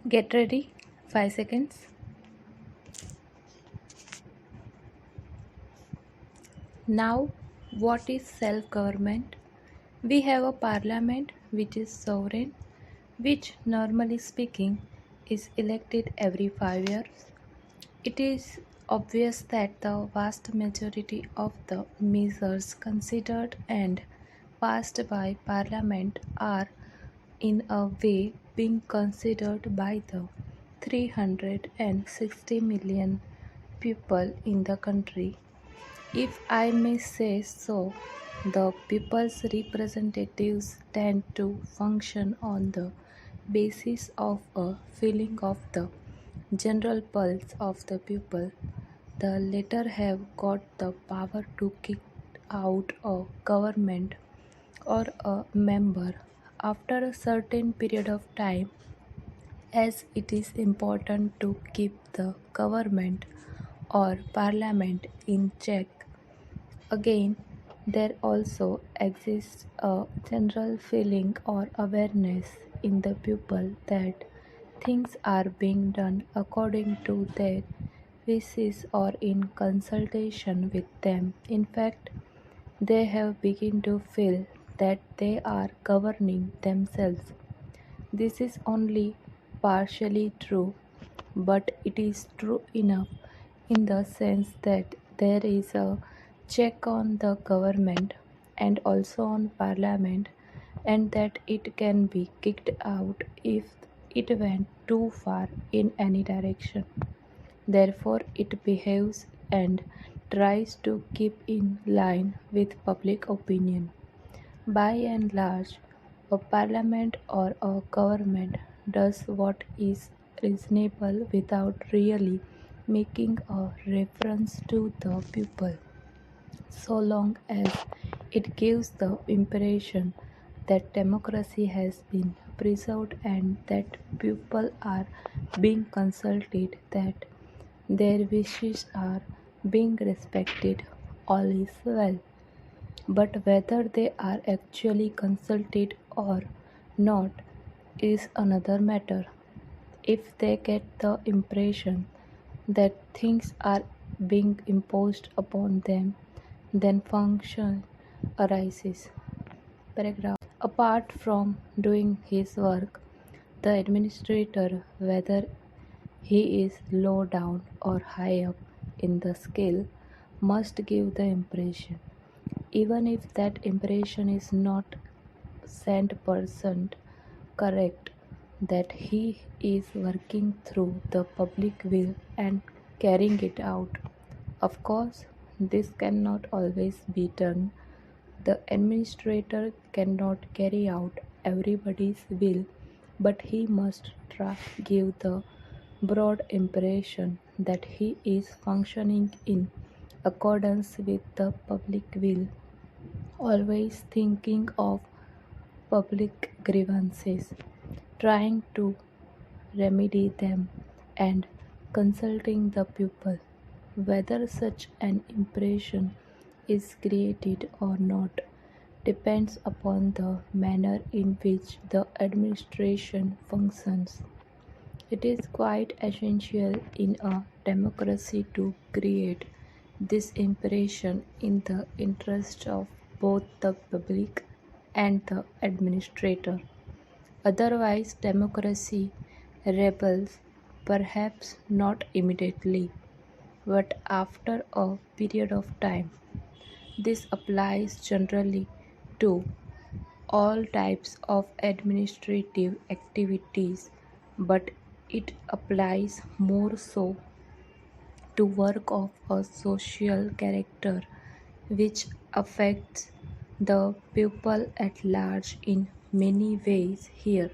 Get ready, 5 seconds. Now, what is self government? We have a parliament which is sovereign, which normally speaking is elected every 5 years. It is obvious that the vast majority of the measures considered and passed by parliament are in a way being considered by the 360 million people in the country. If I may say so, the people's representatives tend to function on the basis of a feeling of the general pulse of the people. The latter have got the power to kick out a government or a member after a certain period of time, as it is important to keep the government or parliament in check. Again, there also exists a general feeling or awareness in the people that things are being done according to their wishes or in consultation with them. In fact, they have begun to feel that they are governing themselves. This is only partially true, but it is true enough in the sense that there is a check on the government and also on parliament, and that it can be kicked out if it went too far in any direction. Therefore, it behaves and tries to keep in line with public opinion. By and large, a parliament or a government does what is reasonable without really making a reference to the people, so long as it gives the impression that democracy has been preserved and that people are being consulted, that their wishes are being respected, all is well. But whether they are actually consulted or not is another matter. If they get the impression that things are being imposed upon them, then function arises. Paragraph. Apart from doing his work, the administrator, whether he is low down or high up in the scale, must give the impression, even if that impression is not 100% correct, that he is working through the public will and carrying it out. Of course, this cannot always be done. The administrator cannot carry out everybody's will, but he must try give the broad impression that he is functioning in accordance with the public will, always thinking of public grievances, trying to remedy them, and consulting the people. Whether such an impression is created or not depends upon the manner in which the administration functions. It is quite essential in a democracy to create this impression in the interest of both the public and the administrator. Otherwise, democracy rebels, perhaps not immediately, but after a period of time. This applies generally to all types of administrative activities, but it applies more so to work of a social character which affects the pupil at large in many ways here.